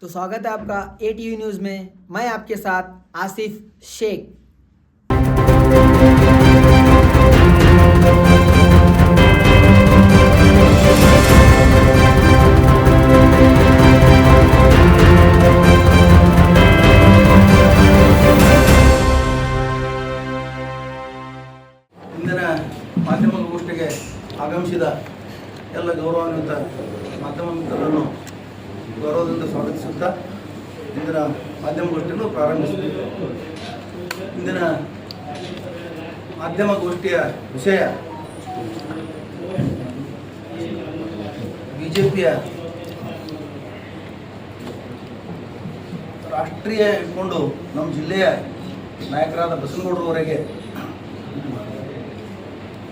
तो स्वागत है आपका ATV न्यूज़ में। मैं आपके साथ आसिफ शेख। ಇಂದಿನ ಮಾಧ್ಯಮಗೋಷ್ಠಿಗೆ ಆಗಮಿಸಿದ ಎಲ್ಲ ಗೌರವಾನ್ವಿತ ಮಾಧ್ಯಮ ಮಿತ್ರರನ್ನು ಗೌರವದಿಂದ ಸ್ವಾಗತಿಸುತ್ತಾ ಇಂದಿನ ಮಾಧ್ಯಮಗೋಷ್ಠಿಯನ್ನು ಪ್ರಾರಂಭಿಸುತ್ತೇವೆ. ಇಂದಿನ ಮಾಧ್ಯಮಗೋಷ್ಠಿಯ ವಿಷಯ BJPಯ ರಾಷ್ಟ್ರೀಯ ಇಟ್ಕೊಂಡು ನಮ್ಮ ಜಿಲ್ಲೆಯ ನಾಯಕರಾದ ಬಸನಗೌಡರವರೆಗೆ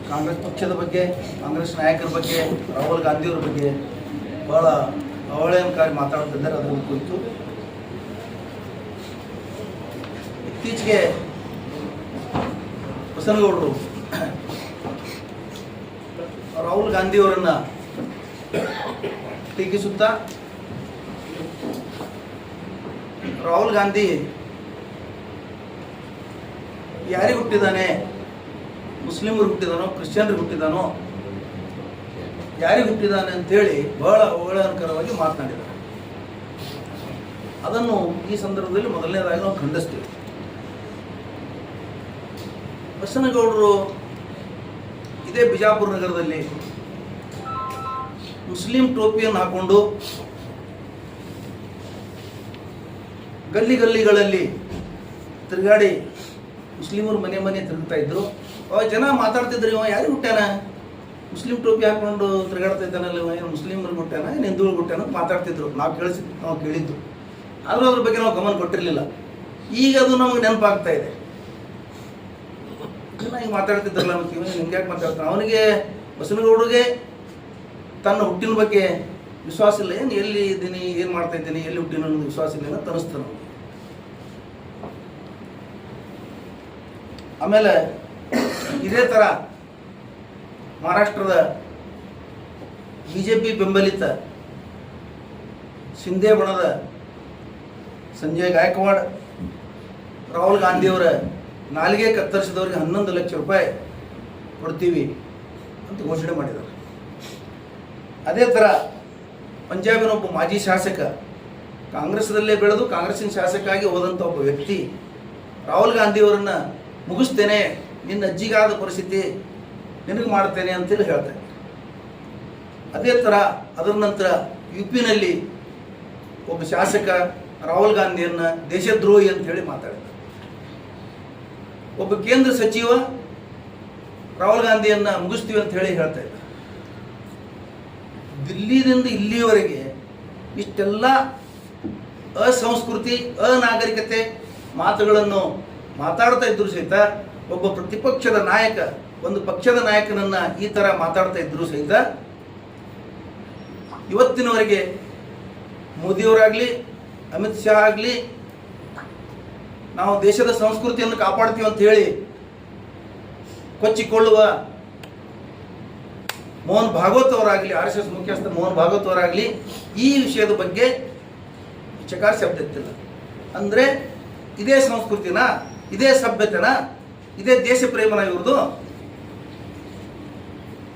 ಕಾಂಗ್ರೆಸ್ ಪಕ್ಷದ ಬಗ್ಗೆ, ಕಾಂಗ್ರೆಸ್ ನಾಯಕರ ಬಗ್ಗೆ, ರಾಹುಲ್ ಗಾಂಧಿಯವರ ಬಗ್ಗೆ ಭಾಳ ಅವಹೇಳನಕಾರಿ ಮಾತಾಡ್ತಿದ್ದಾರೆ. ಅದರ ಕುರಿತು ಇತ್ತೀಚೆಗೆ ಬಸನಗೌಡರು ರಾಹುಲ್ ಗಾಂಧಿಯವರನ್ನು ಟೀಕಿಸುತ್ತಾ ರಾಹುಲ್ ಗಾಂಧಿ ಯಾರಿಗೆ ಹುಟ್ಟಿದ್ದಾನೆ, ಮುಸ್ಲಿಮರು ಹುಟ್ಟಿದಾನೋ, ಕ್ರಿಶ್ಚಿಯನ್ರಿಗೆ ಹುಟ್ಟಿದಾನೋ, ಯಾರಿಗೆ ಹುಟ್ಟಿದ್ದಾನೆ ಅಂತೇಳಿ ಬಹಳ ಅವಹೇಳನಕರವಾಗಿ ಮಾತನಾಡಿದ್ದಾರೆ. ಅದನ್ನು ಈ ಸಂದರ್ಭದಲ್ಲಿ ಮೊದಲನೇದಾಗಿ ನಾವು ಖಂಡಿಸ್ತೀವಿ. ಬಸನಗೌಡರು ಇದೇ ಬಿಜಾಪುರ ನಗರದಲ್ಲಿ ಮುಸ್ಲಿಂ ಟೋಪಿಯನ್ನು ಹಾಕೊಂಡು ಗಲ್ಲಿಗಳಲ್ಲಿ ತಿರುಗಾಡಿ ಮುಸ್ಲಿಮರು ಮನೆ ಮನೆ ತಿರುಗ್ತಾ ಇದ್ರು. ಅವಾಗ ಜನ ಮಾತಾಡ್ತಿದ್ರು, ಇವ ಯಾರಿಗೆ ಹುಟ್ಟ್ಯಾನ, ಮುಸ್ಲಿಂ ಟೋಪಿ ಹಾಕೊಂಡು ತಿರುಗಾಡ್ತಾ ಇದ್ದಾನಲ್ಲ, ಇವ ಏನು ಮುಸ್ಲಿಮ್ರಿಗೆ ಹುಟ್ಟ್ಯಾನ, ಏನು ಹಿಂದೂಗಳಿಗೆ ಹುಟ್ಟ್ಯಾನ ಅಂತ ಮಾತಾಡ್ತಿದ್ರು. ನಾವು ಕೇಳಿದ್ದು, ಆದರೂ ಅದ್ರ ಬಗ್ಗೆ ನಾವು ಗಮನ ಕೊಟ್ಟಿರಲಿಲ್ಲ. ಈಗ ಅದು ನಮಗೆ ನೆನಪಾಗ್ತಾ ಇದೆ. ಈಗ ಮಾತಾಡ್ತಿದ್ರಲ್ಲ, ಮತ್ತು ಇವನು ಹಿಂಗೆ ಯಾಕೆ ಮಾತಾಡ್ತಾನೆ, ಅವನಿಗೆ ಬಸನಗೌಡರಿಗೆ ತನ್ನ ಹುಟ್ಟಿನ ಬಗ್ಗೆ ವಿಶ್ವಾಸ ಇಲ್ಲ, ಏನು ಎಲ್ಲಿ ಇದ್ದೀನಿ, ಏನು ಮಾಡ್ತಾ ಇದ್ದೀನಿ, ಎಲ್ಲಿ ಹುಟ್ಟಿನ ಅನ್ನೋದು ವಿಶ್ವಾಸ ಇಲ್ಲ ಅಂತ ಅನಿಸ್ತಾನೆ. ಆಮೇಲೆ ಇದೇ ಥರ ಮಹಾರಾಷ್ಟ್ರದ BJP ಬೆಂಬಲಿತ ಶಿಂದೆ ಬಣದ ಸಂಜಯ್ ಗಾಯಕ್ವಾಡ್ ರಾಹುಲ್ ಗಾಂಧಿಯವರ ನಾಲಿಗೆ ಕತ್ತರಿಸಿದವರಿಗೆ 11 ಲಕ್ಷ ರೂಪಾಯಿ ಕೊಡ್ತೀವಿ ಅಂತ ಘೋಷಣೆ ಮಾಡಿದ್ದಾರೆ. ಅದೇ ಥರ ಪಂಜಾಬಿನ ಒಬ್ಬ ಮಾಜಿ ಶಾಸಕ, ಕಾಂಗ್ರೆಸ್ದಲ್ಲೇ ಬೆಳೆದು ಕಾಂಗ್ರೆಸ್ಸಿನ ಶಾಸಕಾಗಿ ಹೋದಂಥ ಒಬ್ಬ ವ್ಯಕ್ತಿ ರಾಹುಲ್ ಗಾಂಧಿಯವರನ್ನು ಮುಗಿಸ್ತೇನೆ, ನಿನ್ನ ಅಜ್ಜಿಗಾದ ಪರಿಸ್ಥಿತಿ ನಿನಗೆ ಮಾಡ್ತೇನೆ ಅಂತೇಳಿ ಹೇಳ್ತೇನೆ. ಅದೇ ಥರ ಅದರ ನಂತರ UPನಲ್ಲಿ ಒಬ್ಬ ಶಾಸಕ ರಾಹುಲ್ ಗಾಂಧಿಯನ್ನು ದೇಶದ್ರೋಹಿ ಅಂತ ಹೇಳಿ ಮಾತಾಡಿದ. ಒಬ್ಬ ಕೇಂದ್ರ ಸಚಿವ ರಾಹುಲ್ ಗಾಂಧಿಯನ್ನು ಮುಗಿಸ್ತೀವಿ ಅಂತ ಹೇಳಿ ಹೇಳ್ತಾ ಇದ್ದ. ದಿಲ್ಲಿದಿಂದ ಇಲ್ಲಿಯವರೆಗೆ ಇಷ್ಟೆಲ್ಲ ಅಸಂಸ್ಕೃತಿ, ಅನಾಗರಿಕತೆ ಮಾತುಗಳನ್ನು ಮಾತಾಡ್ತಾ ಇದ್ರು ಸಹಿತ, ಒಬ್ಬ ಪ್ರತಿಪಕ್ಷದ ನಾಯಕ, ಒಂದು ಪಕ್ಷದ ನಾಯಕನನ್ನು ಈ ಥರ ಮಾತಾಡ್ತಾ ಇದ್ರು ಸಹಿತ ಇವತ್ತಿನವರೆಗೆ ಮೋದಿಯವರಾಗಲಿ, ಅಮಿತ್ ಶಾ ಆಗಲಿ, ನಾವು ದೇಶದ ಸಂಸ್ಕೃತಿಯನ್ನು ಕಾಪಾಡ್ತೀವಿ ಅಂತ ಹೇಳಿ ಕೊಚ್ಚಿಕೊಳ್ಳುವ ಮೋಹನ್ ಭಾಗವತ್ ಅವರಾಗಲಿ, RSS ಮುಖ್ಯಸ್ಥ ಮೋಹನ್ ಭಾಗವತ್ ಅವರಾಗಲಿ ಈ ವಿಷಯದ ಬಗ್ಗೆ ಚಕಾರ ಶಬ್ದ ಎತ್ತಿಲ್ಲ. ಅಂದರೆ ಇದೇ ಸಂಸ್ಕೃತಿನ, ಇದೇ ಸಭ್ಯತೆನ, ಇದೇ ದೇಶ ಪ್ರೇಮನ ಇವ್ರದ್ದು?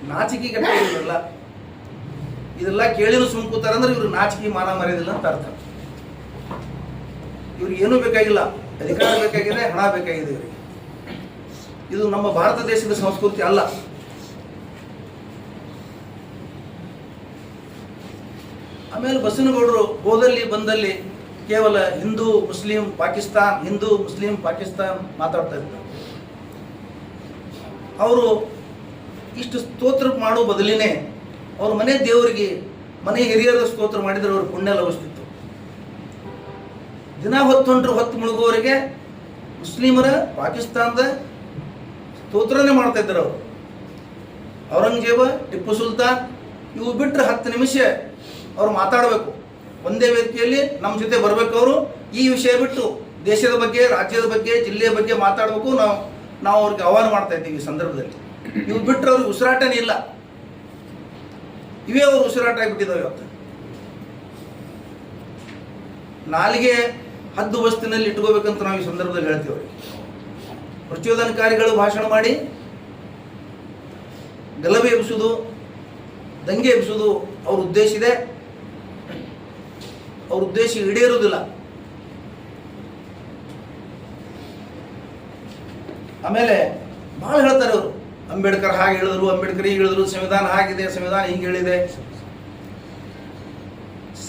ನಾಚಿಕೆ ಕೆಟ್ಟಿರಲ್ಲ. ಇದೆಲ್ಲ ಕೇಳಿನೂ ಸುಮ್ಕೂತಾರಂದ್ರೆ ಇವ್ರು ನಾಚಿಕೆ ಮಾನ ಮರ್ಯಾದಿಲ್ಲ ಅಂತ ಅರ್ಥ. ಇವ್ರಿಗೆ ಏನೂ ಬೇಕಾಗಿಲ್ಲ, ಅಧಿಕಾರ ಬೇಕಾಗಿದೆ, ಹಣ ಬೇಕಾಗಿದೆ ಇವರಿಗೆ. ಇದು ನಮ್ಮ ಭಾರತ ದೇಶದ ಸಂಸ್ಕೃತಿ ಅಲ್ಲ. ಆಮೇಲೆ ಬಸನಗೌಡರು ಹೋದಲ್ಲಿ ಬಂದಲ್ಲಿ ಕೇವಲ ಹಿಂದೂ ಮುಸ್ಲಿಂ ಪಾಕಿಸ್ತಾನ್, ಹಿಂದೂ ಮುಸ್ಲಿಂ ಪಾಕಿಸ್ತಾನ್ ಮಾತಾಡ್ತಾ ಇದ್ದಾರೆ. ಅವರು ಇಷ್ಟು ಸ್ತೋತ್ರ ಮಾಡೋ ಬದಲಿನೇ ಅವ್ರ ಮನೆ ದೇವರಿಗೆ, ಮನೆ ಹಿರಿಯರ ಸ್ತೋತ್ರ ಮಾಡಿದರೆ ಅವ್ರ ಪುಣ್ಯ ಲಭಿಸ್ತಿತ್ತು. ದಿನ ಹೊತ್ತು ಮುಳುಗುವವರೆಗೆ ಮುಸ್ಲಿಮರ, ಪಾಕಿಸ್ತಾನದ ಸ್ತೋತ್ರನೇ ಮಾಡ್ತಾ ಇದ್ದಾರೆ ಅವರು. ಔರಂಗಜೇಬ, ಟಿಪ್ಪು ಸುಲ್ತಾನ್ ಇವು ಬಿಟ್ಟರೆ 10 ನಿಮಿಷ ಅವ್ರು ಮಾತಾಡಬೇಕು. ಒಂದೇ ವೇದಿಕೆಯಲ್ಲಿ ನಮ್ಮ ಜೊತೆ ಬರಬೇಕು. ಅವರು ಈ ವಿಷಯ ಬಿಟ್ಟು ದೇಶದ ಬಗ್ಗೆ, ರಾಜ್ಯದ ಬಗ್ಗೆ, ಜಿಲ್ಲೆಯ ಬಗ್ಗೆ ಮಾತಾಡಬೇಕು. ನಾವು ಅವ್ರಿಗೆ ಆಹ್ವಾನ ಮಾಡ್ತಾ ಇದ್ದೀವಿ ಈ ಸಂದರ್ಭದಲ್ಲಿ. ಇವು ಬಿಟ್ಟರೆ ಅವ್ರಿಗೆ ಉಸಿರಾಟನೇ ಇಲ್ಲ. ಇವೇ ಅವರು ಉಸಿರಾಟ ಆಗಿಬಿಟ್ಟಿದ್ದಾವೆ ಇವತ್ತು. ನಾಲಿಗೆ ಹದ್ದು ಬಸ್ತಿನಲ್ಲಿ ಇಟ್ಕೋಬೇಕಂತ ನಾವು ಈ ಸಂದರ್ಭದಲ್ಲಿ ಹೇಳ್ತೀವಿ. ಪ್ರಚೋದನಕಾರಿಗಳು ಭಾಷಣ ಮಾಡಿ ಗಲಭೆ ಎಬ್ಬಿಸೋದು, ದಂಗೆ ಎಬ್ಬಿಸೋದು ಅವ್ರ ಉದ್ದೇಶ ಇದೆ. ಅವ್ರ ಉದ್ದೇಶ ಈಡೇರುವುದಿಲ್ಲ. ಆಮೇಲೆ ಭಾಳ ಹೇಳ್ತಾರೆ ಅವರು, ಅಂಬೇಡ್ಕರ್ ಹಾಗೆ ಹೇಳಿದ್ರು, ಅಂಬೇಡ್ಕರ್ ಹೀಗೆ ಹೇಳಿದ್ರು, ಸಂವಿಧಾನ ಹಾಗಿದೆ, ಸಂವಿಧಾನ ಹೀಗೆ ಹೇಳಿದೆ.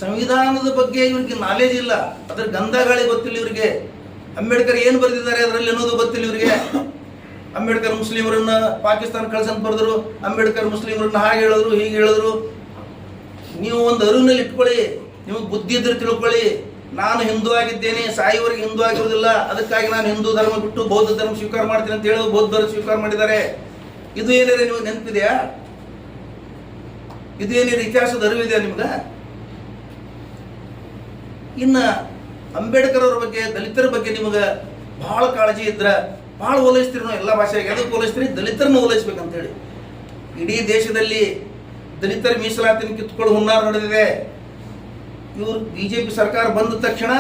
ಸಂವಿಧಾನದ ಬಗ್ಗೆ ಇವ್ರಿಗೆ ನಾಲೆಜ್ ಇಲ್ಲ, ಅದ್ರ ಗಂಧಗಾಳಿ ಗೊತ್ತಿಲ್ಲ ಇವರಿಗೆ. ಅಂಬೇಡ್ಕರ್ ಏನು ಬರೆದಿದ್ದಾರೆ ಅದರಲ್ಲಿ ಅನ್ನೋದು ಗೊತ್ತಿಲ್ಲ ಇವರಿಗೆ. ಅಂಬೇಡ್ಕರ್ ಮುಸ್ಲಿಮರನ್ನ ಪಾಕಿಸ್ತಾನ ಕಳ್ಸಂತ ಬರೆದ್ರು, ಅಂಬೇಡ್ಕರ್ ಮುಸ್ಲಿಮರನ್ನ ಹಾಗೆ ಹೇಳಿದ್ರು, ಹೀಗೆ ಹೇಳಿದ್ರು. ನೀವು ಒಂದು ಅರಿವಿನಲ್ಲಿ ಇಟ್ಕೊಳ್ಳಿ, ನಿಮಗೆ ಬುದ್ಧಿ ಇದ್ರೆ ತಿಳ್ಕೊಳ್ಳಿ. ನಾನು ಹಿಂದೂ ಆಗಿದ್ದೇನೆ, ಸಾಯಿವರೆಗೆ ಹಿಂದೂ ಆಗಿರೋದಿಲ್ಲ, ಅದಕ್ಕಾಗಿ ನಾನು ಹಿಂದೂ ಧರ್ಮ ಬಿಟ್ಟು ಬೌದ್ಧ ಧರ್ಮ ಸ್ವೀಕಾರ ಮಾಡ್ತೀನಿ ಅಂತ ಹೇಳಿ ಬೌದ್ಧ ಧರ್ಮ ಸ್ವೀಕಾರ ಮಾಡಿದ್ದಾರೆ. ಇದು ಏನಾರ ನಿಮಗೆ ನೆನಪಿದೆಯಾ? ಇದು ಏನಾರ ಇತಿಹಾಸದ ಅರಿವಿದೆಯಾ ನಿಮ್ಗೆ? ಇನ್ನು ಅಂಬೇಡ್ಕರ್ ಅವ್ರ ಬಗ್ಗೆ, ದಲಿತರ ಬಗ್ಗೆ ನಿಮಗೆ ಭಾಳ ಕಾಳಜಿ ಇದ್ರೆ ಭಾಳ ಓಲೈಸ್ತೀರಿ. ನಾವು ಎಲ್ಲ ಭಾಷೆಗೆ ಎದಕ್ಕೆ ಓಲೈಸ್ತೀರಿ? ದಲಿತರನ್ನು ಓಲೈಸ್ಬೇಕಂತೇಳಿ. ಇಡೀ ದೇಶದಲ್ಲಿ ದಲಿತರ ಮೀಸಲಾತಿನ ಕಿತ್ಕೊಳ್ಳೋ ಹುನ್ನಾರ ನಡೆದಿದೆ. ಇವರು ಬಿಜೆಪಿ ಸರ್ಕಾರ ಬಂದ ತಕ್ಷಣ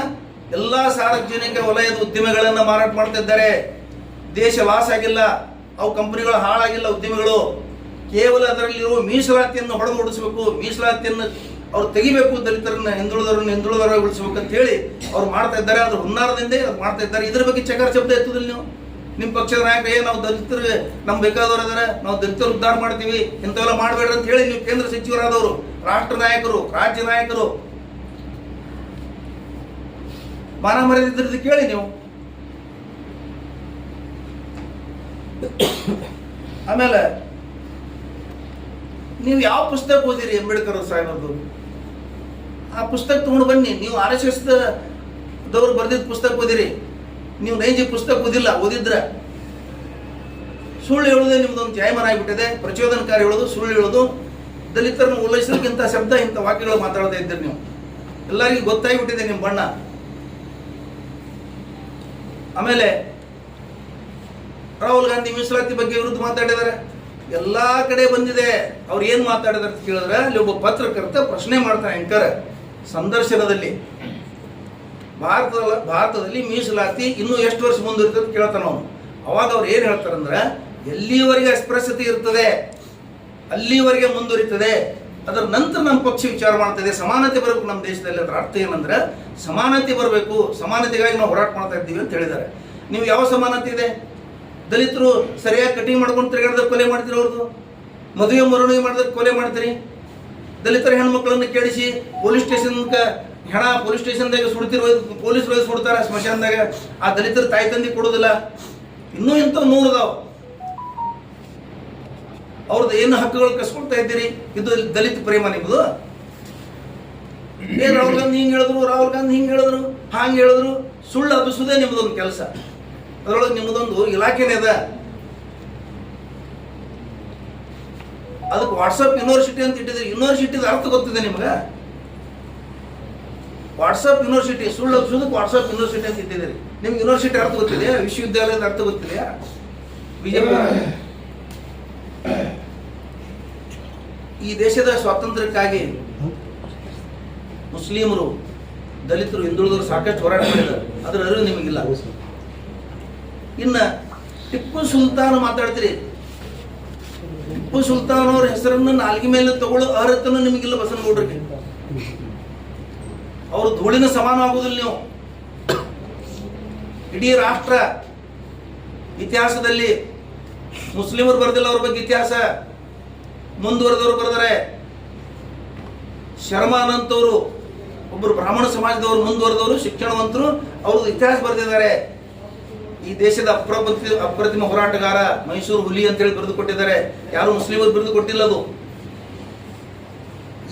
ಎಲ್ಲ ಸಾರ್ವಜನಿಕ ವಲಯದ ಉದ್ಯಮಗಳನ್ನು ಮಾರಾಟ ಮಾಡ್ತಾ ಇದ್ದಾರೆ. ದೇಶ ಲಾಸ್ ಆಗಿಲ್ಲ, ಅವು ಕಂಪನಿಗಳು ಹಾಳಾಗಿಲ್ಲ. ಉದ್ಯಮಿಗಳು ಕೇವಲ ಅದರಲ್ಲಿರುವ ಮೀಸಲಾತಿಯನ್ನು ಹೊಡೆದು ಓಡಿಸಬೇಕು, ಮೀಸಲಾತಿಯನ್ನು ಅವ್ರು ತೆಗಿಬೇಕು, ದಲಿತರನ್ನ ಹಿಂದುಳಿದವರನ್ನ ಅಂತ ಹೇಳಿ ಅವ್ರು ಮಾಡ್ತಾ ಇದ್ದಾರೆ. ಅದ್ರ ಹುನ್ನಾರದಿಂದ ಅವ್ರು ಮಾಡ್ತಾ ಇದ್ದಾರೆ. ಇದ್ರ ಬಗ್ಗೆ ಚಕಾರ ಶಬ್ದ ಎತ್ತುದಿಲ್ಲ ನೀವು. ನಿಮ್ಮ ಪಕ್ಷದ ನಾಯಕ ನಾವು ದಲಿತರು ನಮ್ಗೆ ಬೇಕಾದವರು ಅದಾರೆ, ನಾವು ದಲಿತರು ಉದ್ಧಾರ ಮಾಡ್ತೀವಿ, ಇಂಥವೆಲ್ಲ ಮಾಡಬೇಡ್ರಿ ಅಂತ ಹೇಳಿ ನೀವು ಕೇಂದ್ರ ಸಚಿವರಾದವರು, ರಾಷ್ಟ್ರ ನಾಯಕರು, ರಾಜ್ಯ ನಾಯಕರು ಮಾನ ಮರ್ಯಾದೆ ಕೇಳಿ ನೀವು. ಆಮೇಲೆ ನೀವು ಯಾವ ಪುಸ್ತಕ ಓದಿರಿ ಅಂಬೇಡ್ಕರ್ ಸಾಹೇಬರದು? ಆ ಪುಸ್ತಕ ತಗೊಂಡು ಬನ್ನಿ. ನೀವು RSS ದವರು ಬರೆದಿದ್ದ ಪುಸ್ತಕ ಓದಿರಿ. ನೀವು ನೈಜ ಪುಸ್ತಕ ಓದಿದ್ರೆ ಸುಳ್ಳು ಹೇಳೋದೇ ನಿಮ್ದೊಂದು ಜಾಯಮಾನ ಆಗಿಬಿಟ್ಟಿದೆ. ಪ್ರಚೋದನಕಾರಿ ಹೇಳೋದು, ಸುಳ್ಳು ಹೇಳೋದು, ದಲಿತರನ್ನು ಉಲ್ಲೈಸಲಿಕ್ಕೆ ಇಂಥ ಶಬ್ದ, ಇಂಥ ವಾಕ್ಯಗಳು ಮಾತಾಡೋದೇ ಇದ್ದೀರಿ ನೀವು. ಎಲ್ಲರಿಗೂ ಗೊತ್ತಾಗಿಬಿಟ್ಟಿದೆ ನಿಮ್ಮ ಬಣ್ಣ. ಆಮೇಲೆ ರಾಹುಲ್ ಗಾಂಧಿ ಮೀಸಲಾತಿ ಬಗ್ಗೆ ವಿರುದ್ಧ ಮಾತಾಡಿದ್ದಾರೆ. ಎಲ್ಲ ಕಡೆ ಬಂದಿದೆ. ಅವ್ರು ಏನು ಮಾತಾಡಿದಾರೆ ಅಂತ ಕೇಳಿದ್ರೆ, ಅಲ್ಲಿ ಒಬ್ಬ ಪತ್ರಕರ್ತ ಪ್ರಶ್ನೆ ಮಾಡ್ತಾನೆ ಆಂಕರ್ ಸಂದರ್ಶನದಲ್ಲಿ, ಭಾರತದಲ್ಲಿ ಮೀಸಲಾತಿ ಇನ್ನೂ ಎಷ್ಟು ವರ್ಷ ಮುಂದುವರಿತದೆ ಅಂತ ಕೇಳ್ತಾನೆ ಅವನು. ಅವಾಗ ಅವ್ರು ಏನು ಹೇಳ್ತಾರಂದ್ರೆ, ಎಲ್ಲಿವರೆಗೆ ಅಸ್ಪೃಶ್ಯತೆ ಇರ್ತದೆ ಅಲ್ಲಿವರೆಗೆ ಮುಂದುವರಿತದೆ, ಅದರ ನಂತರ ನಮ್ಮ ಪಕ್ಷ ವಿಚಾರ ಮಾಡ್ತದೆ, ಸಮಾನತೆ ಬರಬೇಕು ನಮ್ಮ ದೇಶದಲ್ಲಿ. ಅದರ ಅರ್ಥ ಏನಂದ್ರೆ, ಸಮಾನತೆ ಬರಬೇಕು, ಸಮಾನತೆಗಾಗಿ ನಾವು ಹೋರಾಟ ಮಾಡ್ತಾ ಇದ್ದೀವಿ ಅಂತ ಹೇಳಿದ್ದಾರೆ. ನೀವು ಯಾವ ಸಮಾನತೆ ಇದೆ? ದಲಿತರು ಸರಿಯಾಗಿ ಕಟಿಂಗ್ ಮಾಡ್ಕೊಂಡು ತಿರುಗಾಡಿದ್ರೆ ಕೊಲೆ ಮಾಡ್ತೀರಿ, ಅವ್ರದ್ದು ಮದುವೆ ಮರುಣಿಗೆ ಮಾಡಿದ್ರೆ ಕೊಲೆ ಮಾಡ್ತೀರಿ. ದಲಿತರ ಹೆಣ್ಮಕ್ಳನ್ನು ಕೇಳಿಸಿ ಪೊಲೀಸ್ ಸ್ಟೇಷನ್ಗೆ ಹೆಣ ಪೊಲೀಸ್ ಸ್ಟೇಷನ್ದಾಗ ಸುಡ್ತಿರೋ, ಪೊಲೀಸರು ಸುಡ್ತಾರೆ ಸ್ಮಶಾನದಾಗ. ಆ ದಲಿತರ ತಾಯಿ ತಂದಿ ಕೊಡೋದಿಲ್ಲ. ಇನ್ನೂ ಇಂಥವು 100 ಅದಾವ. ಅವ್ರದ್ದು ಏನು ಹಕ್ಕುಗಳು ಕಸ್ಕೊಳ್ತಾ ಇದ್ದೀರಿ? ಇದು ದಲಿತ ಪ್ರೇಮ ನಿಮ್ಮದು? ಏನ್ ರಾಹುಲ್ ಗಾಂಧಿ ಹಿಂಗೆ ಹೇಳಿದ್ರು, ರಾಹುಲ್ ಗಾಂಧಿ ಹಿಂಗೆ ಹೇಳಿದ್ರು, ಹಾಂಗೆ ಹೇಳಿದ್ರು, ಸುಳ್ಳು ಹಬ್ಬಿಸೋದೇ ನಿಮ್ಮದೊಂದು ಕೆಲಸ. ಅದರೊಳಗೆ ನಿಮ್ಮದೊಂದು ಇಲಾಖೆನೇ ಅದ. ಅದಕ್ಕೆ ವಾಟ್ಸಪ್ ಯೂನಿವರ್ಸಿಟಿ ಅಂತ ಇಟ್ಟಿದ್ದೀರಿ. ಯೂನಿವರ್ಸಿಟಿದ ಅರ್ಥ ಗೊತ್ತಿದೆ ನಿಮ್ಗೆ? ವಾಟ್ಸಪ್ ಯೂನಿವರ್ಸಿಟಿ, ಸುಳ್ಳು ಹಬ್ಬಿಸೋದಕ್ಕೆ ವಾಟ್ಸಪ್ ಯೂನಿವರ್ಸಿಟಿ ಅಂತ ಇಟ್ಟಿದ್ದೀರಿ. ನಿಮ್ಗೆ ಯೂನಿವರ್ಸಿಟಿ ಅರ್ಥ ಗೊತ್ತಿದೆಯಾ? ವಿಶ್ವವಿದ್ಯಾಲಯದ ಅರ್ಥ ಗೊತ್ತಿದೆಯಾ? ಬಿಜೆಪಿ ಈ ದೇಶದ ಸ್ವಾತಂತ್ರ್ಯಕ್ಕಾಗಿ ಮುಸ್ಲಿಮರು, ದಲಿತರು, ಹಿಂದುಳಿದವರು ಸಾಕಷ್ಟು ಹೋರಾಟ ಮಾಡಿದ್ದಾರೆ. ಅದರ ಅರಿವು ನಿಮಗಿಲ್ಲ. ಇನ್ನು ಟಿಪ್ಪು ಸುಲ್ತಾನ್ ಮಾತಾಡ್ತೀರಿ. ಟಿಪ್ಪು ಸುಲ್ತಾನ್ ಅವ್ರ ಹೆಸರನ್ನು ನಾಲ್ಗೆ ಮೇಲೆ ತಗೊಳ್ಳೋ ಅರ್ಹತೆನೂ ನಿಮಗಿಲ್ಲ ಬಸವನಗೌಡರಿಗೆ. ಅವರು ಧೂಳಿನ ಸಮಾನ ಆಗುವುದಿಲ್ಲ ನೀವು. ಇಡೀ ರಾಷ್ಟ್ರ ಇತಿಹಾಸದಲ್ಲಿ ಮುಸ್ಲಿಮರು ಬರೆದಿಲ್ಲ ಅವ್ರ ಬಗ್ಗೆ ಇತಿಹಾಸ, ಮುಂದುವರೆದವರು ಬರೆದರೆ. ಶರ್ಮಾನ್ ಅಂತವರು ಒಬ್ಬರು ಬ್ರಾಹ್ಮಣ ಸಮಾಜದವರು, ಮುಂದುವರೆದವರು, ಶಿಕ್ಷಣವಂತರು, ಅವ್ರದ್ದು ಇತಿಹಾಸ ಬರೆದಿದ್ದಾರೆ. ಈ ದೇಶದ ಅಪ್ರತಿಮ ಹೋರಾಟಗಾರ, ಮೈಸೂರು ಹುಲಿ ಅಂತೇಳಿ ಬರೆದು ಕೊಟ್ಟಿದ್ದಾರೆ. ಯಾರು ಮುಸ್ಲಿಮರು ಬರೆದು ಕೊಟ್ಟಿಲ್ಲ ಅದು.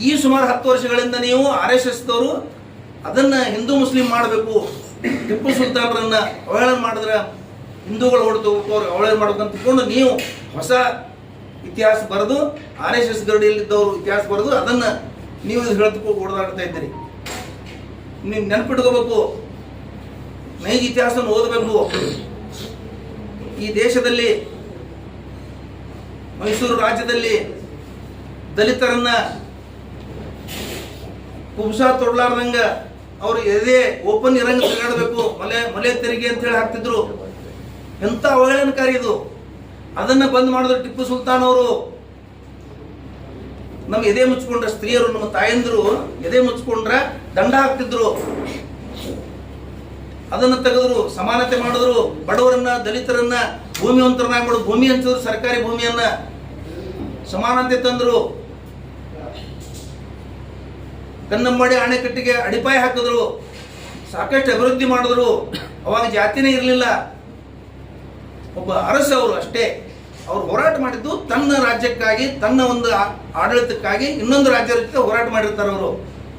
ಈ ಸುಮಾರು 10 ವರ್ಷಗಳಿಂದ ನೀವು RSS ದವರು ಅದನ್ನ ಹಿಂದೂ ಮುಸ್ಲಿಂ ಮಾಡಬೇಕು, ಟಿಪ್ಪು ಸುಲ್ತಾನರನ್ನ ಅವಹೇಳನ ಮಾಡಿದ್ರೆ ಹಿಂದೂಗಳು ಹೊಡೆದು ಅವ್ರಿಗೆ ಅವಹೇಳನ ಮಾಡಬೇಕಂತ ತಿಳ್ಕೊಂಡು ನೀವು ಹೊಸ ಇತಿಹಾಸ ಬರೆದು, RSS ಗರಡಿಯಲ್ಲಿದ್ದವರು ಇತಿಹಾಸ ಬರೆದು ಅದನ್ನ ನೀವು ಹೇಳ್ತಕೊಂಡು ಓಡಾಡ್ತಾ ಇದ್ದೀರಿ. ನೀವು ನೆನಪಿಟ್ಕೋಬೇಕು, ನೈಜ ಇತಿಹಾಸವನ್ನು ಓದಬೇಕು. ಈ ದೇಶದಲ್ಲಿ, ಮೈಸೂರು ರಾಜ್ಯದಲ್ಲಿ ದಲಿತರನ್ನ ಕುಬ್ಸ ತೊಡಲಾರ್ದಂಗ ಅವರು ಎದೆ ಓಪನ್ ಇರಂಗ ತಿರುಗಾಡಬೇಕು, ಮಲೆ ತೆರಿಗೆ ಅಂತ ಹೇಳಿ ಹಾಕ್ತಿದ್ರು. ಎಂಥ ಅವಹೇಳನಕಾರಿ ಇದು. ಅದನ್ನ ಬಂದ್ ಮಾಡಿದ್ರು ಟಿಪ್ಪು ಸುಲ್ತಾನ್ ಅವರು. ನಮ್ಮ ಎದೆ ಮುಚ್ಕೊಂಡ್ರೆ ಸ್ತ್ರೀಯರು, ನಮ್ಮ ತಾಯಂದಿರು ಎದೆ ಮುಚ್ಕೊಂಡ್ರೆ ದಂಡ ಹಾಕ್ತಿದ್ರು. ಅದನ್ನ ತೆಗೆದ್ರು, ಸಮಾನತೆ ಮಾಡಿದ್ರು, ಬಡವರನ್ನ ದಲಿತರನ್ನ ಭೂಮಿವಂತರನ್ನಾಗಿ ಮಾಡೋದು, ಭೂಮಿ ಹಂಚಿದ್ರು, ಸರ್ಕಾರಿ ಭೂಮಿಯನ್ನ ಸಮಾನತೆ ತಂದ್ರು. ಕನ್ನಂಬಾಡಿ ಅಣೆಕಟ್ಟಿಗೆ ಅಡಿಪಾಯ ಹಾಕಿದ್ರು, ಸಾಕಷ್ಟು ಅಭಿವೃದ್ಧಿ ಮಾಡಿದ್ರು. ಅವಾಗ ಜಾತಿನೇ ಇರಲಿಲ್ಲ, ಒಬ್ಬ ಅರಸ ಅವರು ಅಷ್ಟೇ. ಅವ್ರು ಹೋರಾಟ ಮಾಡಿದ್ದು ತನ್ನ ರಾಜ್ಯಕ್ಕಾಗಿ, ತನ್ನ ಒಂದು ಆಡಳಿತಕ್ಕಾಗಿ. ಇನ್ನೊಂದು ರಾಜ್ಯದ ಜೊತೆ ಹೋರಾಟ ಮಾಡಿರ್ತಾರೆ ಅವರು.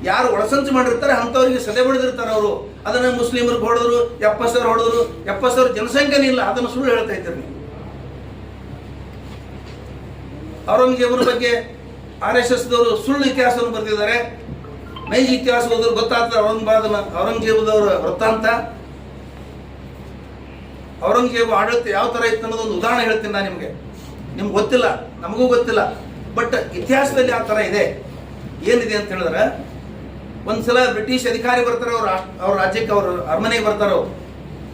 ಯಾರು ಒಳಸಂಚು ಮಾಡಿರ್ತಾರೆ ಅಂಥವ್ರಿಗೆ ಸದೆ ಬಡಿದಿರ್ತಾರೆ ಅವರು. ಅದನ್ನು ಮುಸ್ಲಿಮರಿಗೆ ಹೊಡೆದ್ರು, 70,000 ಹೊಡೆದ್ರು. 70,000 ಜನಸಂಖ್ಯೆನೇ ಇಲ್ಲ, ಅದನ್ನು ಸುಳ್ಳು ಹೇಳ್ತಾ ಇದ್ದೀರಿ ನೀವು. ಔರಂಗಜೇಬನ ಬಗ್ಗೆ RSS ದವರು ಸುಳ್ಳು ಇತಿಹಾಸವನ್ನು ಬರೆದಿದ್ದಾರೆ. ನೈಜ ಇತಿಹಾಸ ಹೋದ್ರು ಗೊತ್ತಾಗ್ತದೆ ಔರಂಗಜೇಬದವರ ವೃತ್ತಾಂತ. ಔರಂಗಜೇಬ ಆಡಳಿತ ಯಾವ ಥರ ಇತ್ತು ಅನ್ನೋದೊಂದು ಉದಾಹರಣೆ ಹೇಳ್ತೀನಿ ನಾನು ನಿಮಗೆ. ನಿಮ್ಗೆ ಗೊತ್ತಿಲ್ಲ, ನಮಗೂ ಗೊತ್ತಿಲ್ಲ, ಬಟ್ ಇತಿಹಾಸದಲ್ಲಿ ಆ ಥರ ಇದೆ. ಏನಿದೆ ಅಂತ ಹೇಳಿದ್ರೆ, ಒಂದ್ಸಲ ಬ್ರಿಟಿಷ್ ಅಧಿಕಾರಿ ಬರ್ತಾರೆ, ಅವ್ರ ರಾಜ್ಯಕ್ಕೆ, ಅವ್ರ ಅರಮನೆಗೆ ಬರ್ತಾರೆ, ಅವ್ರು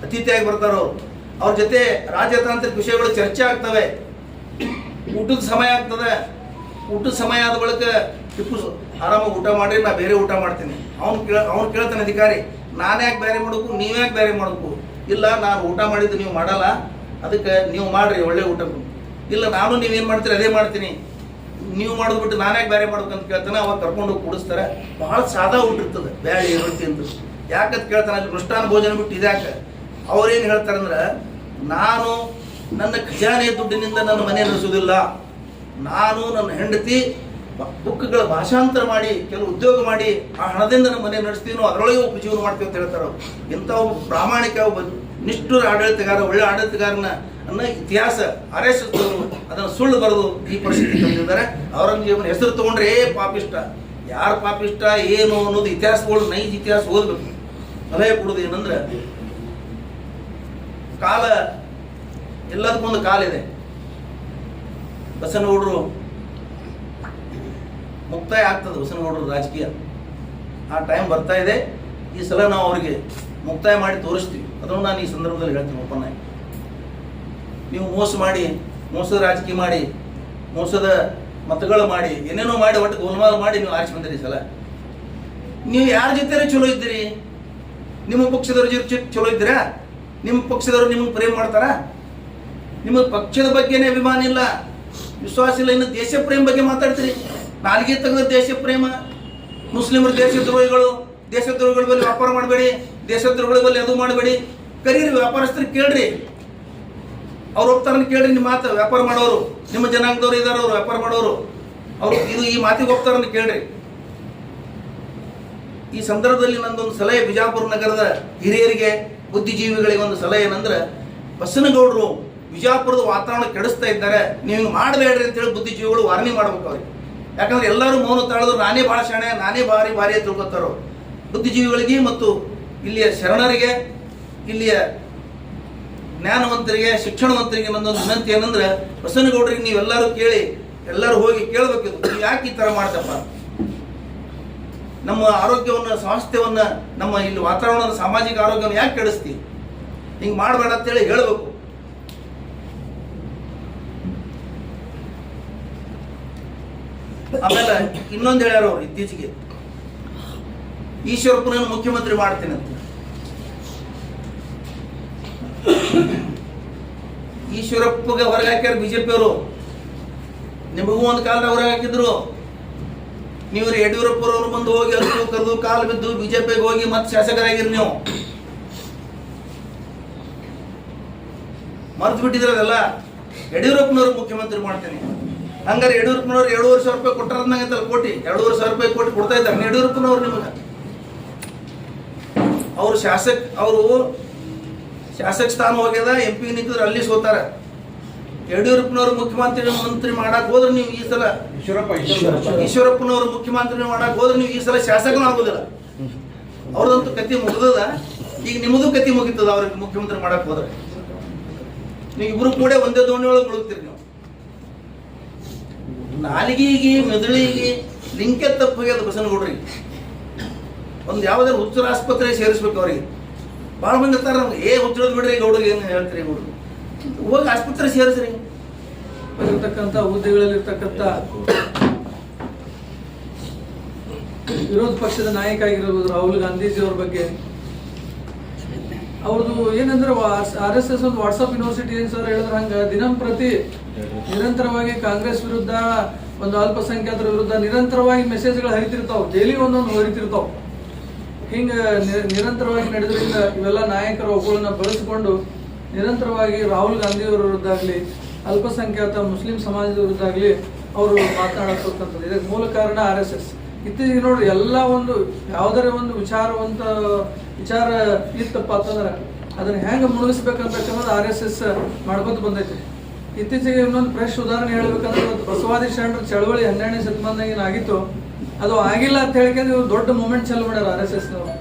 ಅತಿಥಿಯಾಗಿ ಬರ್ತಾರೆ. ಅವ್ರ ಜೊತೆ ರಾಜತಾಂತ್ರಿಕ ವಿಷಯಗಳು ಚರ್ಚೆ ಆಗ್ತವೆ. ಊಟದ ಸಮಯ ಆಗ್ತದೆ. ಊಟದ ಸಮಯ ಆದ ಬಳಿಕ ಟಿಪ್ಪು ಆರಾಮಾಗಿ ಊಟ ಮಾಡಿ, ನಾ ಬೇರೆ ಊಟ ಮಾಡ್ತೀನಿ. ಅವ್ನು ಕೇಳ್ತಾನೆ ಅಧಿಕಾರಿ, ನಾನು ಯಾಕೆ ಬೇರೆ ಮಾಡಬೇಕು, ನೀವು ಯಾಕೆ ಬೇರೆ ಮಾಡಬೇಕು? ಇಲ್ಲ, ನಾನು ಊಟ ಮಾಡಿದ್ದು ನೀವು ಮಾಡಲ್ಲ, ಅದಕ್ಕೆ ನೀವು ಮಾಡ್ರಿ ಒಳ್ಳೆ ಊಟ. ಇಲ್ಲ, ನಾನು ನೀವೇನು ಮಾಡ್ತೀರಿ ಅದೇ ಮಾಡ್ತೀನಿ, ನೀವು ಮಾಡೋದು ಬಿಟ್ಟು ನಾನು ಯಾಕೆ ಬೇರೆ ಮಾಡ್ಬೇಕು ಅಂತ ಕೇಳ್ತಾನೆ. ಅವಾಗ ಕರ್ಕೊಂಡು ಹೋಗಿ ಕುಡಿಸ್ತಾರೆ. ಬಹಳ ಸಾದಾ ಊಟ ಇರ್ತದೆ, ಬ್ಯಾಳಿ ರೊಟ್ಟಿ ಅಂತ. ಯಾಕಂತ ಕೇಳ್ತಾನೆ, ಅಲ್ಲಿ ಮೃಷ್ಟಾನ್ನ ಭೋಜನ ಬಿಟ್ಟು ಇದ್ಯಾಕೆ? ಅವ್ರೇನು ಹೇಳ್ತಾರೆ ಅಂದ್ರೆ, ನಾನು ನನ್ನ ಖಜಾನೆ ದುಡ್ಡಿನಿಂದ ನನ್ನ ಮನೆ ನಡೆಸೋದಿಲ್ಲ, ನಾನು ನನ್ನ ಹೆಂಡತಿ ಬುಕ್ಗಳ ಭಾಷಾಂತರ ಮಾಡಿ ಕೆಲವು ಉದ್ಯೋಗ ಮಾಡಿ ಆ ಹಣದಿಂದ ನಮ್ಮ ಮನೆ ನಡೆಸ್ತೀವಿ, ಅದರೊಳಗೆ ಉಪಜೀವನ ಮಾಡ್ತೀವಿ ಅಂತ ಹೇಳ್ತಾರೆ. ಇಂಥ ಒಬ್ಬ ಪ್ರಾಮಾಣಿಕ, ಒಬ್ಬ ನಿಷ್ಠುರ ಆಡಳಿತಗಾರ, ಒಳ್ಳೆ ಆಡಳಿತಗಾರನ ಅನ್ನೋ ಇತಿಹಾಸ RSS ಅದನ್ನು ಸುಳ್ಳು ಬರೆದು ಈ ಪರಿಸ್ಥಿತಿ ತಂದಿದ್ದಾರೆ. ಔರಂಗಜೇಬನ ಹೆಸರು ತಗೊಂಡ್ರೆ ಪಾಪಿಷ್ಟ, ಯಾರು ಪಾಪಿಷ್ಟ ಏನು ಅನ್ನೋದು ಇತಿಹಾಸಗಳು, ನೈಜ ಇತಿಹಾಸ ಓದಬೇಕು. ಸಲಹೆ ಕೊಡೋದು ಏನಂದ್ರೆ, ಕಾಲ ಎಲ್ಲದಕ್ಕೊಂದು ಕಾಲಿದೆ. ಬಸನಗೌಡರು ಮುಕ್ತಾಯ ಆಗ್ತದೆ, ಬಸನಗೌಡರು ರಾಜಕೀಯ ಆ ಟೈಮ್ ಬರ್ತಾ ಇದೆ. ಈ ಸಲ ನಾವು ಅವರಿಗೆ ಮುಕ್ತಾಯ ಮಾಡಿ ತೋರಿಸ್ತೀವಿ. ಅದನ್ನು ನಾನು ಈ ಸಂದರ್ಭದಲ್ಲಿ ಹೇಳ್ತೀನಿ ಓಪನ್ ಆಗಿ. ನೀವು ಮೋಸ ಮಾಡಿ, ಮೋಸದ ರಾಜಕೀಯ ಮಾಡಿ, ಮೋಸದ ಮತಗಳು ಮಾಡಿ, ಏನೇನೋ ಮಾಡಿ, ಒಟ್ಟು ಗೋಲ್ಮಾಲ್ ಮಾಡಿ ನೀವು ಆರಿಸಿ ಬಂದಿರಿ. ಸಲ ನೀವು ಯಾರ ಜೊತೆ ಚಲೋ ಇದ್ದೀರಿ? ನಿಮ್ಮ ಪಕ್ಷದವ್ರ ಜೊತೆ ಚಲೋ ಇದ್ದೀರಾ? ನಿಮ್ಮ ಪಕ್ಷದವರು ನಿಮಗೆ ಪ್ರೇಮ ಮಾಡ್ತಾರ? ನಿಮ್ಮ ಪಕ್ಷದ ಬಗ್ಗೆನೇ ಅಭಿಮಾನ ಇಲ್ಲ, ವಿಶ್ವಾಸ ಇಲ್ಲ, ಇನ್ನು ದೇಶ ಪ್ರೇಮ ಬಗ್ಗೆ ಮಾತಾಡ್ತೀರಿ. ನಾಲ್ಗೆ ತೆಗೆದ ದೇಶ ಪ್ರೇಮ. ಮುಸ್ಲಿಮರು ದೇಶದ್ರೋಹಿಗಳು, ದೇಶದ್ರೋಹಿಗಳ ಬಳಿ ವ್ಯಾಪಾರ ಮಾಡಬೇಡಿ, ದೇಶದ್ರೋಹಿಗಳ ಬಳಿ ಅದು ಮಾಡಬೇಡಿ. ಕರೀರಿ, ವ್ಯಾಪಾರಸ್ಥರಿಗೆ ಕೇಳ್ರಿ, ಅವ್ರು ಹೋಗ್ತಾರನ್ನ ಕೇಳ್ರಿ. ನಿಮ್ಮ ಮಾತು ವ್ಯಾಪಾರ ಮಾಡೋರು, ನಿಮ್ಮ ಜನಾಂಗದವ್ರು ಇದ್ದಾರೆ, ಅವರು ವ್ಯಾಪಾರ ಮಾಡೋರು, ಅವರು ಈ ಮಾತಿಗೆ ಹೋಗ್ತಾರನ್ನ ಕೇಳ್ರಿ. ಈ ಸಂದರ್ಭದಲ್ಲಿ ನಂದೊಂದು ಸಲಹೆ ಬಿಜಾಪುರ ನಗರದ ಹಿರಿಯರಿಗೆ, ಬುದ್ಧಿಜೀವಿಗಳಿಗೆ ಒಂದು ಸಲಹೆ ಏನಂದ್ರೆ, ಬಸನಗೌಡರು ವಿಜಾಪುರದ ವಾತಾವರಣ ಕೆಡಿಸ್ತಾ ಇದ್ದಾರೆ, ನೀವು ಹಿಂಗೆ ಮಾಡಬೇಡ್ರಿ ಅಂತೇಳಿ ಬುದ್ಧಿಜೀವಿಗಳು ವಾರ್ನಿಂಗ್ ಮಾಡ್ಬೇಕು ಅವ್ರಿಗೆ. ಯಾಕಂದ್ರೆ ಎಲ್ಲರೂ ಮೌನ ತಾಳಿದ್ರು, ನಾನೇ ಭಾಳ ಶಾಣೆ, ನಾನೇ ಭಾರಿ ತಿಳ್ಕೊತಾರೋ. ಬುದ್ಧಿಜೀವಿಗಳಿಗೆ ಮತ್ತು ಇಲ್ಲಿಯ ಶರಣರಿಗೆ, ಇಲ್ಲಿಯ ಜ್ಞಾನವಂತರಿಗೆ, ಶಿಕ್ಷಣವಂತರಿಗೆ ನನ್ನೊಂದು ವಿನಂತಿ ಏನಂದ್ರೆ, ಬಸನಗೌಡರಿಗೆ ನೀವೆಲ್ಲರೂ ಕೇಳಿ, ಎಲ್ಲರೂ ಹೋಗಿ ಕೇಳಬೇಕಿದ್ದು, ನೀವು ಯಾಕೆ ಈ ಥರ ಮಾಡ್ತಪ್ಪ? ನಮ್ಮ ಆರೋಗ್ಯವನ್ನು, ಸ್ವಾಸ್ಥ್ಯವನ್ನು, ನಮ್ಮ ಇಲ್ಲಿ ವಾತಾವರಣದ ಸಾಮಾಜಿಕ ಆರೋಗ್ಯವನ್ನು ಯಾಕೆ ಕೆಡಿಸ್ತೀವಿ? ಹಿಂಗೆ ಮಾಡಬೇಡ ಅಂತೇಳಿ ಹೇಳಬೇಕು. ಆಮೇಲೆ ಇನ್ನೊಂದು ಹೇಳ್ಯಾರ ಅವರು ಇತ್ತೀಚೆಗೆ, ಈಶ್ವರಪ್ಪನನ್ನು ಮುಖ್ಯಮಂತ್ರಿ ಮಾಡ್ತೀನಿ ಅಂತ. ಈಶ್ವರಪ್ಪಗೆ ಹೊರಗೆ ಹಾಕ್ಯಾರ ಬಿಜೆಪಿಯವರು. ನಿಮಗೂ ಒಂದು ಕಾಲ ಹೊರಗೆ ಹಾಕಿದ್ರು. ನೀವು ಯಡಿಯೂರಪ್ಪರವ್ರು ಬಂದು ಹೋಗಿ ಅರ್ದು ಕರೆದು ಕಾಲು ಬಿದ್ದು ಬಿಜೆಪಿಗೆ ಹೋಗಿ ಮತ್ತೆ ಶಾಸಕರಾಗಿರಿ. ನೀವು ಮರ್ತು ಬಿಟ್ಟಿದ್ರದಲ್ಲ. ಯಡಿಯೂರಪ್ಪನವ್ರು ಮುಖ್ಯಮಂತ್ರಿ ಮಾಡ್ತೇನೆ ಹಂಗಾರೆ ಯಡಿಯೂರಪ್ಪನವ್ರು 7,500 ರೂಪಾಯಿ ಕೊಟ್ಟರಂದಂಗೈತಲ್ಲ, ಕೋಟಿ 7,500 ರೂಪಾಯಿ ಕೋಟಿ ಕೊಡ್ತಾ ಇದ್ದಾರೆ ಯಡಿಯೂರಪ್ಪನವ್ರು ನಿಮಗೆ. ಅವರು ಶಾಸಕ ಸ್ಥಾನ ಹೋಗ್ಯದ, MP ನಿಂತಿದ್ರೆ ಅಲ್ಲಿ ಸೋತಾರ. ಯಡಿಯೂರಪ್ಪನವ್ರು ಮಂತ್ರಿ ಮಾಡಕ್ ಹೋದ್ರೆ ನೀವು ಈ ಸಲ ಈಶ್ವರಪ್ಪನವ್ರು ಮುಖ್ಯಮಂತ್ರಿ ಮಾಡಕ್ ಹೋದ್ರೆ ನೀವು ಈ ಸಲ ಶಾಸಕನೂ ಆಗೋದಿಲ್ಲ. ಅವ್ರದಂತೂ ಕತಿ ಮುಗಿದದ. ಈಗ ನಿಮ್ಮದು ಕತಿ ಮುಗಿತದ. ಅವ್ರಿಗೆ ಮುಖ್ಯಮಂತ್ರಿ ಮಾಡಕ್ ಹೋದ್ರೆ ನೀವು ಇಬ್ರು ಕೂಡ ಒಂದೇ ದೋಣಿ ಒಳಗೆ ಮುಳುಗ್ತೀರಿ. ನೀವು ನಾಲಿಗೆಗೆ ಮೆದುಳಿಗೆ ಲಿಂಕೆ ತಪ್ಪು ಹೋಗ್ಯದ ಬಸನಗೌಡ್ರಿಗೆ. ಒಂದು ಯಾವುದಾದ್ರು ಹುಚ್ಚರ ಆಸ್ಪತ್ರೆ ಸೇರಿಸ್ಬೇಕು ಅವರಿಗೆ. ಭಾಳ ಮಂದಿ ಇರ್ತಾರೆ ನಮ್ಗೆ ಹುಚ್ಚಳದ್ ಬಿಡ್ರಿ ಗೌಡಗೆ ಏನು ಹೇಳ್ತೀರಿ ಗೌಡ್ರು, ಹೋಗಿ ಆಸ್ಪತ್ರೆ ಸೇರಿಸ್ರಿ. ಇರ್ತಕ್ಕಂಥ ಹುದ್ದೆಗಳಲ್ಲಿರ್ತಕ್ಕಂಥ ವಿರೋಧ ಪಕ್ಷದ ನಾಯಕ ಆಗಿರ್ಬೋದು ರಾಹುಲ್ ಗಾಂಧೀಜಿ ಅವ್ರ ಬಗ್ಗೆ ಅವ್ರದ್ದು ಏನಂದ್ರೆ RSS ಒಂದು ವಾಟ್ಸಪ್ ಯೂನಿವರ್ಸಿಟಿ ಏನು ಸರ್ ಹೇಳಿದ್ರೆ ಹಂಗೆ ದಿನಂಪ್ರತಿ ನಿರಂತರವಾಗಿ ಕಾಂಗ್ರೆಸ್ ವಿರುದ್ಧ ಒಂದು ಅಲ್ಪಸಂಖ್ಯಾತರ ವಿರುದ್ಧ ನಿರಂತರವಾಗಿ ಮೆಸೇಜ್ಗಳು ಹರಿತಿರ್ತಾವೆ, ಡೈಲಿ ಒಂದೊಂದು ಹರಿತಿರ್ತಾವೆ. ಹಿಂಗೆ ನಿರಂತರವಾಗಿ ನಡೆದ್ರಿಂದ ಇವೆಲ್ಲ ನಾಯಕರ ಒಬ್ಬಳನ್ನ ಬಳಸಿಕೊಂಡು ನಿರಂತರವಾಗಿ ರಾಹುಲ್ ಗಾಂಧಿ ಅವರ ವಿರುದ್ಧಾಗಲಿ ಅಲ್ಪಸಂಖ್ಯಾತ ಮುಸ್ಲಿಂ ಸಮಾಜದ ವಿರುದ್ಧಾಗಲಿ ಅವರು ಮಾತನಾಡತಕ್ಕಂಥದ್ದು. ಇದಕ್ಕೆ ಮೂಲ ಕಾರಣ RSS. ಇತ್ತೀಚೆಗೆ ನೋಡ್ರಿ ಎಲ್ಲ ಒಂದು ಯಾವುದರ ಒಂದು ವಿಚಾರ ಇತ್ತಪ್ಪ ಅಂತಂದ್ರೆ ಅದನ್ನ ಹೆಂಗೆ ಮುಳುಗಿಸ್ಬೇಕಂತಕ್ಕಂಥದ್ದು RSS ಮಾಡ್ಕೊತ ಬಂದೈತೆ. ಇತ್ತೀಚೆಗೆ ಇನ್ನೊಂದು ಫ್ರೆಶ್ ಉದಾಹರಣೆ ಹೇಳ್ಬೇಕಂದ್ರೆ ಇವತ್ತು ಬಸವಾದಿ ಶರಣರ ಚಳವಳಿ 12ನೇ ಶತಮಾನದಾಗ ಏನಾಗಿತ್ತು ಅದು ಆಗಿಲ್ಲ ಅಂತ ಹೇಳ್ಕೊಂಡು ಇವ್ರು ದೊಡ್ಡ ಮೂಮೆಂಟ್ ಚಾಲು ಮಾಡ್ಯಾರ RSSನವರು.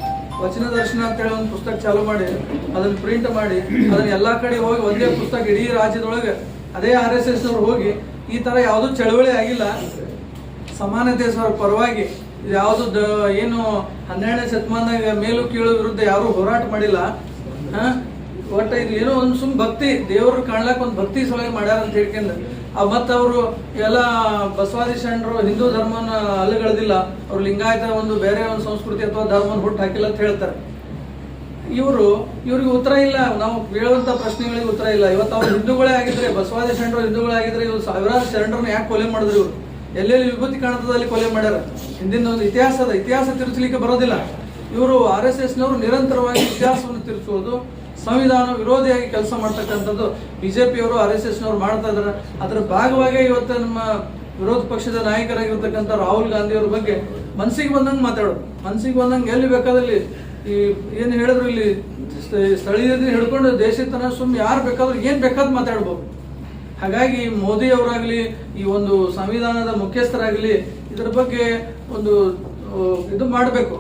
ವಚನ ದರ್ಶನ ಅಂತ ಹೇಳಿ ಒಂದು ಪುಸ್ತಕ ಚಾಲು ಮಾಡಿ ಅದನ್ನ ಪ್ರಿಂಟ್ ಮಾಡಿ ಅದನ್ನ ಎಲ್ಲಾ ಕಡೆ ಹೋಗಿ ಒಂದೇ ಪುಸ್ತಕ ಇಡೀ ರಾಜ್ಯದೊಳಗೆ ಅದೇ RSSನವ್ರು ಹೋಗಿ ಈ ತರ ಯಾವುದೂ ಚಳವಳಿ ಆಗಿಲ್ಲ, ಸಮಾನತೆ ಪರವಾಗಿ ಯಾವುದು ಏನು 12ನೇ ಶತಮಾನದಾಗ ಮೇಲು ಕೀಳು ವಿರುದ್ಧ ಯಾರು ಹೋರಾಟ ಮಾಡಿಲ್ಲ. ಒಟ್ಟು ಇದು ಏನೋ ಒಂದು ಸುಮ್ ಭಕ್ತಿ ದೇವರು ಕಾಣ್ಲಾಕ ಒಂದು ಭಕ್ತಿ ಸಲುವಾಗಿ ಮಾಡ್ಯಾರ ಅಂತ ಹೇಳ್ಕೊಂಡು ಮತ್ತು ಅವರು ಎಲ್ಲ ಬಸವಾದಿ ಶರಣರು ಹಿಂದೂ ಧರ್ಮನ ಅಲ್ಲಗಳೆದಿಲ್ಲ, ಅವ್ರು ಲಿಂಗಾಯತ ಒಂದು ಬೇರೆ ಒಂದು ಸಂಸ್ಕೃತಿ ಅಥವಾ ಧರ್ಮನ ಹುಟ್ಟು ಹಾಕಿಲ್ಲ ಅಂತ ಹೇಳ್ತಾರೆ. ಇವ್ರಿಗೆ ಉತ್ತರ ಇಲ್ಲ, ನಾವು ಕೇಳುವಂತ ಪ್ರಶ್ನೆಗಳಿಗೆ ಉತ್ತರ ಇಲ್ಲ. ಇವತ್ತು ಅವ್ರು ಹಿಂದೂಗಳೇ ಆಗಿದ್ರೆ, ಬಸವಾದಿ ಶರಣರು ಹಿಂದೂಗಳೇ ಆಗಿದ್ರೆ ಇವ್ರು ಸಾವಿರಾರು ಶರಣರನ್ನ ಯಾಕೆ ಕೊಲೆ ಮಾಡಿದ್ರು? ಇವರು ಎಲ್ಲೆಲ್ಲಿ ವಿಭೂತಿ ಕಾಣ್ತದಲ್ಲಿ ಕೊಲೆ ಮಾಡ್ಯಾರ. ಹಿಂದಿನ ಒಂದು ಇತಿಹಾಸ ತಿರುಚಲಿಕ್ಕೆ ಬರೋದಿಲ್ಲ. ಇವರು RSSನವರು ನಿರಂತರವಾಗಿ ಇತಿಹಾಸವನ್ನು ತಿರುಚುವುದು, ಸಂವಿಧಾನ ವಿರೋಧಿಯಾಗಿ ಕೆಲಸ ಮಾಡ್ತಕ್ಕಂಥದ್ದು BJPಯವರು RSSನವರು ಮಾಡ್ತಾ ಇದ್ದಾರೆ. ಅದರ ಭಾಗವಾಗಿ ಇವತ್ತು ನಮ್ಮ ವಿರೋಧ ಪಕ್ಷದ ನಾಯಕರಾಗಿರ್ತಕ್ಕಂಥ ರಾಹುಲ್ ಗಾಂಧಿ ಅವ್ರ ಬಗ್ಗೆ ಮನಸ್ಸಿಗೆ ಬಂದಂಗೆ ಮಾತಾಡೋದು, ಮನಸ್ಸಿಗೆ ಬಂದಂಗೆ ಎಲ್ಲಿ ಬೇಕಾದಲ್ಲಿ ಈ ಏನು ಹೇಳಿದ್ರು ಇಲ್ಲಿ ಸ್ಥಳೀಯರನ್ನ ಹಿಡ್ಕೊಂಡು ದೇಶದ ತನ ಸುಮ್ಮನೆ ಯಾರು ಬೇಕಾದ್ರೂ ಏನು ಬೇಕಾದ್ರೂ ಮಾತಾಡ್ಬೋದು. ಹಾಗಾಗಿ ಮೋದಿ ಅವರಾಗಲಿ ಈ ಒಂದು ಸಂವಿಧಾನದ ಮುಖ್ಯಸ್ಥರಾಗಲಿ ಇದರ ಬಗ್ಗೆ ಒಂದು ಇದು ಮಾಡಬೇಕು.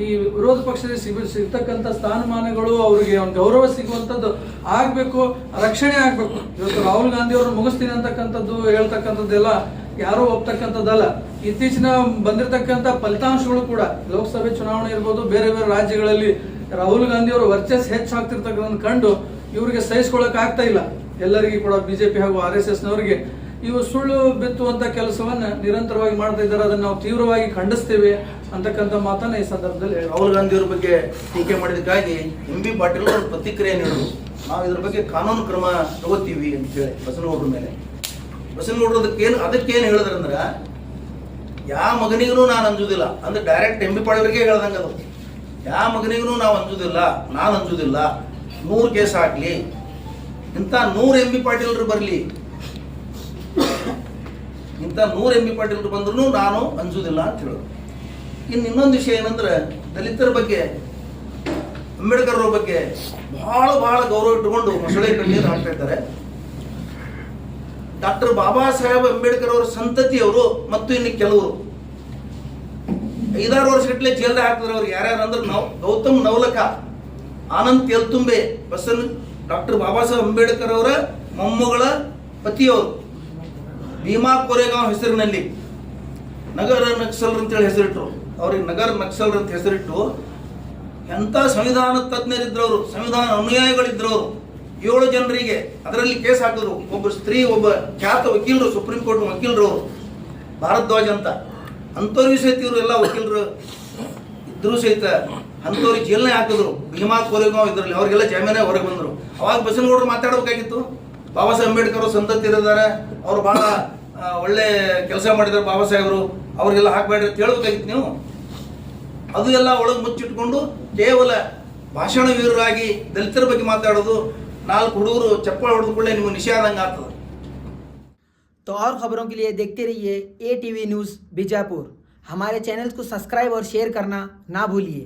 ಈ ವಿರೋಧ ಪಕ್ಷದಲ್ಲಿ ಸಿಗ್ತಕ್ಕಂಥ ಸ್ಥಾನಮಾನಗಳು ಅವರಿಗೆ ಒಂದು ಗೌರವ ಸಿಗುವಂಥದ್ದು ಆಗಬೇಕು, ರಕ್ಷಣೆ ಆಗಬೇಕು. ಇವತ್ತು ರಾಹುಲ್ ಗಾಂಧಿ ಅವರು ಮುಗಿಸ್ತೀನಿ ಅಂತಕ್ಕಂಥದ್ದು ಹೇಳ್ತಕ್ಕಂಥದ್ದೆಲ್ಲ ಯಾರೂ ಒಪ್ತಕ್ಕಂಥದ್ದಲ್ಲ. ಇತ್ತೀಚಿನ ಬಂದಿರತಕ್ಕಂಥ ಫಲಿತಾಂಶಗಳು ಕೂಡ ಲೋಕಸಭೆ ಚುನಾವಣೆ ಇರ್ಬೋದು, ಬೇರೆ ಬೇರೆ ರಾಜ್ಯಗಳಲ್ಲಿ ರಾಹುಲ್ ಗಾಂಧಿ ಅವರ ವರ್ಚಸ್ ಹೆಚ್ಚಾಗ್ತಿರ್ತಕ್ಕಂಥ ಕಂಡು ಇವರಿಗೆ ಸಹಿಸ್ಕೊಳ್ಳೋಕೆ ಆಗ್ತಾ ಇಲ್ಲ. ಎಲ್ಲರಿಗೂ ಕೂಡ BJP ಹಾಗೂ RSSನವರಿಗೆ ಇವು ಸುಳ್ಳು ಬಿತ್ತುವಂತ ಕೆಲಸವನ್ನ ನಿರಂತರವಾಗಿ ಮಾಡ್ತಾ ಇದ್ದಾರೆ. ಅದನ್ನು ನಾವು ತೀವ್ರವಾಗಿ ಖಂಡಿಸ್ತೇವೆ ಅಂತಕ್ಕಂಥ ಮಾತನ್ನ ಈ ಸಂದರ್ಭದಲ್ಲಿ ರಾಹುಲ್ ಗಾಂಧಿ ಅವ್ರ ಬಗ್ಗೆ ಟೀಕೆ ಮಾಡಿದಕ್ಕಾಗಿ MB ಪಾಟೀಲ್ ಅವರು ಪ್ರತಿಕ್ರಿಯೆ ನೀಡಿದ್ರು. ನಾವು ಇದ್ರ ಬಗ್ಗೆ ಕಾನೂನು ಕ್ರಮ ತಗೋತೀವಿ ಅಂತ ಹೇಳಿ ಬಸನಗೌಡರ ಮೇಲೆ. ಬಸನಗೌಡರು ಅದಕ್ಕೇನು ಹೇಳಿದ್ರಂದ್ರ ಯಾವ ಮಗನಿಗೂ ನಾನು ಅಂಜುದಿಲ್ಲ ಅಂದ್ರೆ ಡೈರೆಕ್ಟ್ MB ಪಾಟೀಲ್ರಿಗೆ ಹೇಳ್ದಂಗ ಅದು. ಯಾವ ಮಗನಿಗೂ ನಾವು ಅಂಜುದಿಲ್ಲ, ನಾನು ಅಂಜುದಿಲ್ಲ, 100 ಕೇಸ್ ಹಾಕ್ಲಿ, ಇಂಥ 100 MB ಪಾಟೀಲ್ರು ಬರಲಿ, ಇಂಥ 100 MB ಪಾಟೀಲ್ರು ಬಂದ್ರು ನಾನು ಅಂಜುದಿಲ್ಲ ಅಂತ ಹೇಳೋದು. ಇನ್ನೊಂದು ವಿಷಯ ಏನಂದ್ರೆ ದಲಿತರ ಬಗ್ಗೆ, ಅಂಬೇಡ್ಕರ್ ಅವ್ರ ಬಗ್ಗೆ ಬಹಳ ಗೌರವ ಇಟ್ಟುಕೊಂಡು ಮೊಸಳೆ ಕಣ್ಣೀರು ಹಾಕ್ತಾ ಇದ್ದಾರೆ. ಡಾಕ್ಟರ್ ಬಾಬಾ ಸಾಹೇಬ್ ಅಂಬೇಡ್ಕರ್ ಅವರ ಸಂತತಿಯವರು ಮತ್ತು ಇನ್ನು ಕೆಲವರು 5-6 ವರ್ಷಗಟ್ಟಲೆ ಜೈಲ್ದಾಗ ಹಾಕಿದ್ರು. ಅವ್ರು ಯಾರ್ಯಾರು ಅಂದ್ರೆ ಗೌತಮ್ ನವಲಖ, ಆನಂದ್ ತೆಲ್ತುಂಬೆ, ಡಾಕ್ಟರ್ ಬಾಬಾ ಸಾಹೇಬ್ ಅಂಬೇಡ್ಕರ್ ಅವರ ಮೊಮ್ಮಗಳ ಪತಿಯವರು, ಭೀಮಾ ಕೋರೆಗಾಂವ್ ಹೆಸರಿನಲ್ಲಿ ನಗರ ನಕ್ಸಲರ್ ಅಂತೇಳಿ ಹೆಸರಿಟ್ರು. ಅವ್ರಿಗೆ ನಗರ ನಕ್ಸಲರ್ ಅಂತ ಹೆಸರಿಟ್ಟು ಎಂಥ ಸಂವಿಧಾನ ತಜ್ಞರಿದ್ರವರು, ಸಂವಿಧಾನ ಅನುಯಾಯಿಗಳಿದ್ರವರು 7 ಜನರಿಗೆ ಅದರಲ್ಲಿ ಕೇಸ್ ಹಾಕಿದ್ರು. ಒಬ್ಬ ಸ್ತ್ರೀ, ಒಬ್ಬ ಖ್ಯಾತ ವಕೀಲರು, ಸುಪ್ರೀಂ ಕೋರ್ಟ್ ವಕೀಲರು ಅವರು, ಭಾರದ್ವಾಜ್ ಅಂತ. ಅಂಥವ್ರಿಗೆ ಸಹಿತ ಇವರು ಎಲ್ಲ ವಕೀಲರು ಇದ್ರೂ ಸಹಿತ ಅಂಥವ್ರಿಗೆ ಜೈಲನ್ನೇ ಹಾಕಿದ್ರು. ಭೀಮಾ ಕೋರೆಗಾಂವ್ ಇದರಲ್ಲಿ ಅವ್ರಿಗೆಲ್ಲ ಜಾಮೀನೇ ಹೊರಗೆ ಬಂದರು. ಅವಾಗ ಬಸನಗೌಡರು ಮಾತಾಡಬೇಕಾಗಿತ್ತು. ಬಾಬಾ ಸಾಹೇಬ್ ಅಂಬೇಡ್ಕರ್ ಅವರು ಸಂತತಿ ಇರಿದ್ದಾರೆ, ಅವ್ರು ಭಾಳ ಒಳ್ಳೆ ಕೆಲಸ ಮಾಡಿದ್ದಾರೆ ಬಾಬಾ ಸಾಹೇಬರು, ಅವ್ರಿಗೆಲ್ಲ ಹಾಕಬೇಡ್ರಿ ಅಂತ ಹೇಳ್ಬೇಕಾಗಿತ್ತು ನೀವು. ಅದು ಎಲ್ಲ ಒಳಗೆ ಮುಚ್ಚಿಟ್ಕೊಂಡು ಕೇವಲ ಭಾಷಣ ವೀರರಾಗಿ ದಲಿತರ ಬಗ್ಗೆ ಮಾತಾಡೋದು, 4 ಹುಡುಗರು ಚಪ್ಪಳ ಹೊಡೆದ ಕೂಡಲೇ ನಿಮಗೆ ನಿಷೇಧಾಂಗ ಆಗ್ತದೆ. तो और खबरों के लिए देखते रहिए ATV न्यूज़ बीजापुर. हमारे चैनल को सब्सक्राइब और शेयर करना ना भूलिए.